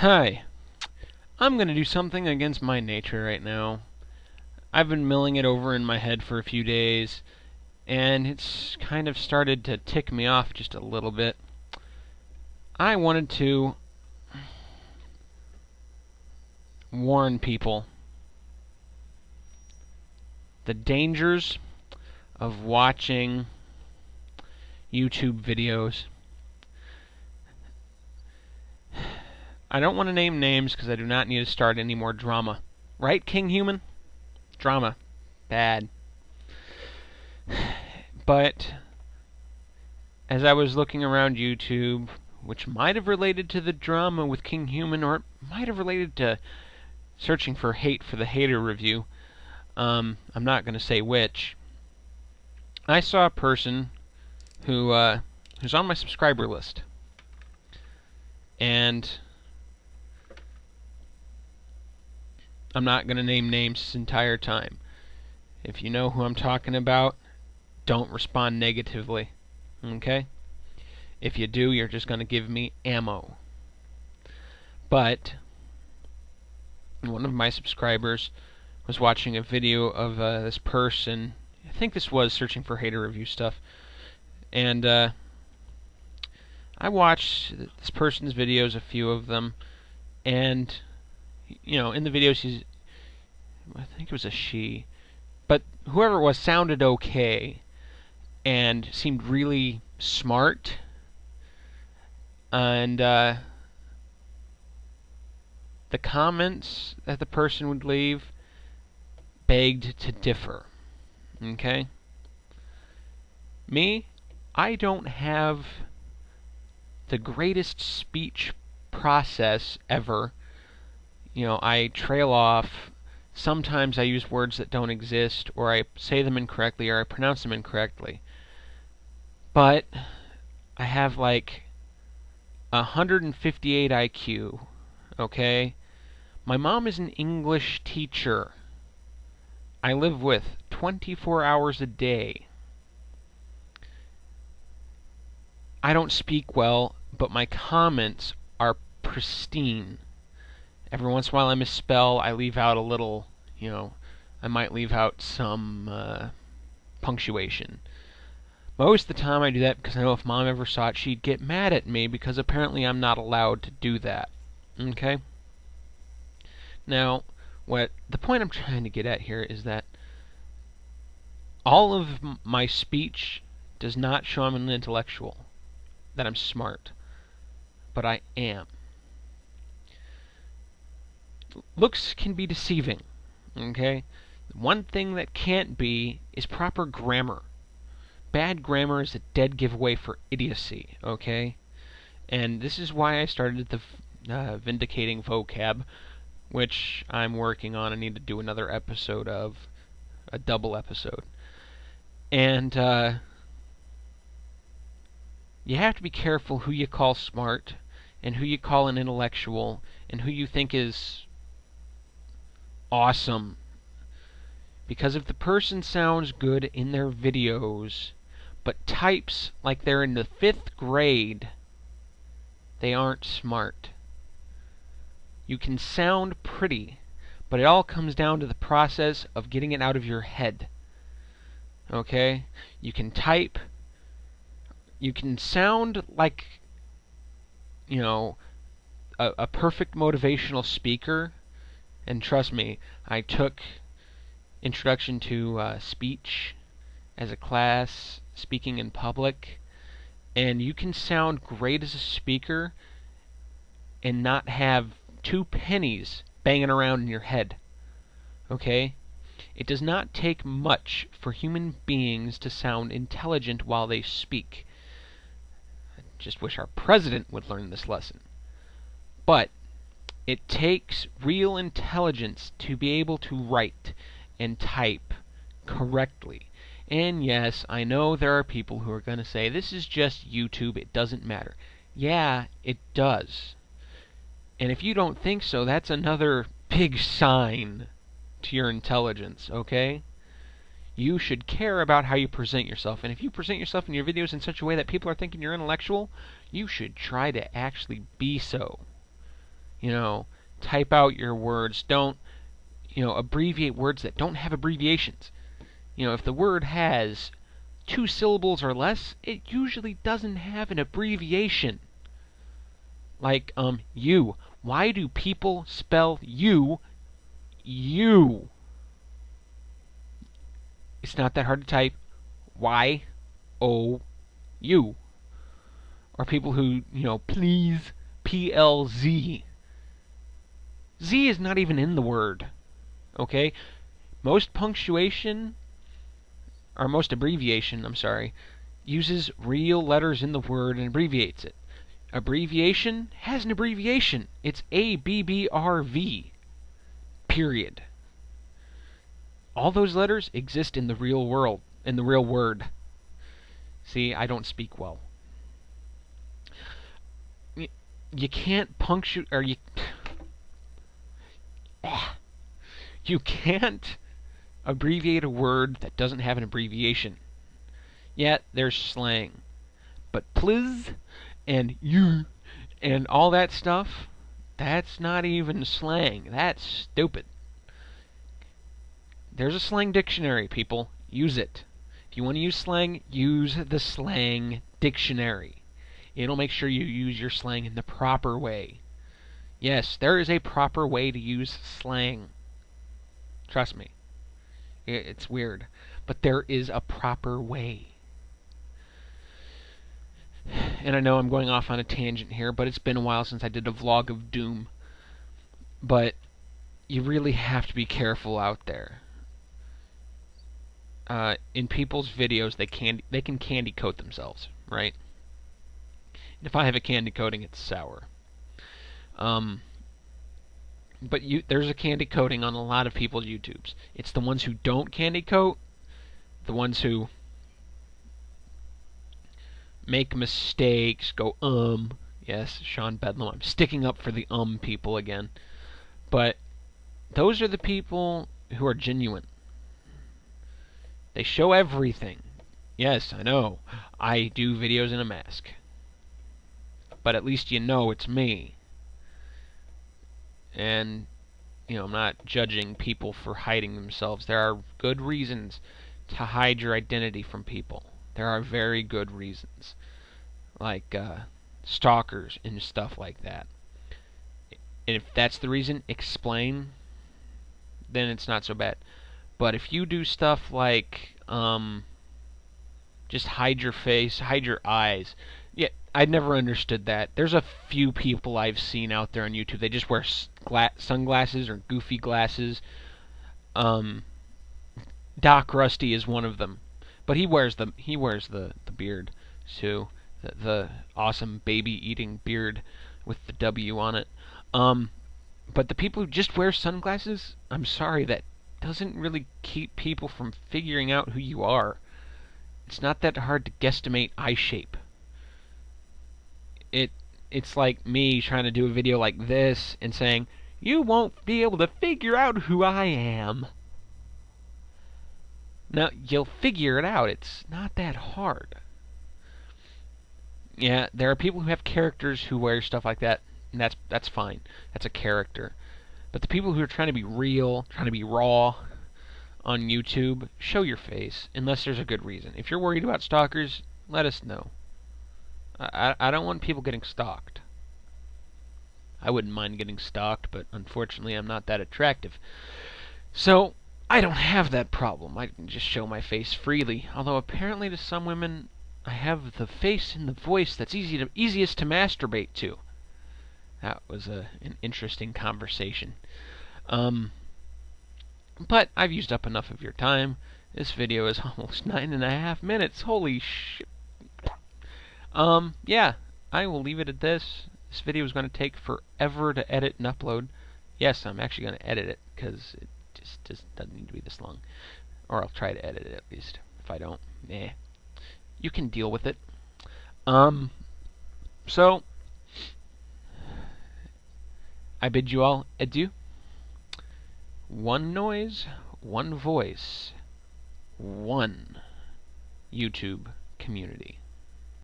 Hi. I'm going to do something against my nature right now. I've been milling it over in my head for a few days, and it's kind of started to tick me off just a little bit. I wanted to warn people the dangers of watching YouTube videos. I don't want to name names because I do not need to start any more drama. Right, King Human? Drama. Bad. But as I was looking around YouTube, which might have related to the drama with King Human, or it might have related to searching for hate for the hater review, I'm not going to say which, I saw a person who's on my subscriber list. And I'm not going to name names this entire time. If you know who I'm talking about, don't respond negatively. Okay? If you do, you're just going to give me ammo. But one of my subscribers was watching a video of this person. I think this was searching for hater review stuff. And I watched this person's videos, a few of them, and in the videos I think it was a she, but whoever it was sounded okay and seemed really smart, and the comments that the person would leave begged to differ. Okay? Me, I don't have the greatest speech process ever. I trail off. Sometimes I use words that don't exist, or I say them incorrectly, or I pronounce them incorrectly. But I have like 158 IQ, okay? My mom is an English teacher. I live with 24 hours a day. I don't speak well, but my comments are pristine. Every once in a while I misspell, I leave out a little, I might leave out some punctuation. Most of the time I do that because I know if Mom ever saw it, she'd get mad at me because apparently I'm not allowed to do that. Okay? Now, the point I'm trying to get at here is that all of my speech does not show I'm an intellectual, that I'm smart, but I am. Looks can be deceiving, okay? One thing that can't be is proper grammar. Bad grammar is a dead giveaway for idiocy, okay? And this is why I started the vindicating vocab, which I'm working on. I need to do another episode of, a double episode. And you have to be careful who you call smart, and who you call an intellectual, and who you think is awesome. Because if the person sounds good in their videos, but types like they're in the 5th grade, they aren't smart. You can sound pretty, but it all comes down to the process of getting it out of your head. Okay? You can type, you can sound like, a perfect motivational speaker. And trust me, I took Introduction to Speech as a class, speaking in public, and you can sound great as a speaker and not have 2 pennies banging around in your head. Okay? It does not take much for human beings to sound intelligent while they speak. I just wish our president would learn this lesson. But it takes real intelligence to be able to write and type correctly. And yes, I know there are people who are going to say, this is just YouTube, it doesn't matter. Yeah, it does. And if you don't think so, that's another big sign to your intelligence, okay? You should care about how you present yourself. And if you present yourself in your videos in such a way that people are thinking you're intellectual, you should try to actually be so. Type out your words. Don't, abbreviate words that don't have abbreviations. If the word has 2 syllables or less, it usually doesn't have an abbreviation. Like, you. Why do people spell you? It's not that hard to type. Y-O-U. Or people who, please, P-L-Z. Z is not even in the word. Okay? Most punctuation, or most abbreviation, uses real letters in the word and abbreviates it. Abbreviation has an abbreviation. It's A-B-B-R-V. Period. All those letters exist in the real world, in the real word. See, I don't speak well. You can't punctuate, or you can't abbreviate a word that doesn't have an abbreviation. Yet there's slang. But pliz and you and all that stuff, that's not even slang. That's stupid. There's a slang dictionary, people. Use it. If you want to use slang, use the slang dictionary. It'll make sure you use your slang in the proper way. Yes, there is a proper way to use slang. Trust me. It's weird. But there is a proper way. And I know I'm going off on a tangent here, but it's been a while since I did a vlog of Doom. But you really have to be careful out there. In people's videos, they can candy coat themselves, right? And if I have a candy coating, it's sour. But there's a candy coating on a lot of people's YouTubes. It's the ones who don't candy coat, the ones who make mistakes, go yes, Sean Bedlam, I'm sticking up for the people again. But those are the people who are genuine. They show everything. Yes, I know, I do videos in a mask. But at least it's me. And, I'm not judging people for hiding themselves. There are good reasons to hide your identity from people. There are very good reasons. Like, stalkers and stuff like that. And if that's the reason, explain. Then it's not so bad. But if you do stuff like, just hide your face, hide your eyes. Yeah, I'd never understood that. There's a few people I've seen out there on YouTube. They just wear sunglasses or goofy glasses. Doc Rusty is one of them, but he wears the beard too, the awesome baby-eating beard with the W on it. But the people who just wear sunglasses, I'm sorry, that doesn't really keep people from figuring out who you are. It's not that hard to guesstimate eye shape. It's like me trying to do a video like this and saying, you won't be able to figure out who I am. Now, you'll figure it out. It's not that hard. Yeah, there are people who have characters who wear stuff like that, and that's fine. That's a character. But the people who are trying to be real, trying to be raw on YouTube, show your face, unless there's a good reason. If you're worried about stalkers, let us know. I don't want people getting stalked. I wouldn't mind getting stalked, but unfortunately I'm not that attractive. So, I don't have that problem. I can just show my face freely. Although apparently to some women, I have the face and the voice that's easiest to masturbate to. That was an interesting conversation. But I've used up enough of your time. This video is almost 9.5 minutes. Holy shit. Yeah, I will leave it at this. This video is going to take forever to edit and upload. Yes, I'm actually going to edit it, because it just doesn't need to be this long. Or I'll try to edit it at least. If I don't, you can deal with it. So, I bid you all adieu. One noise, one voice, one YouTube community.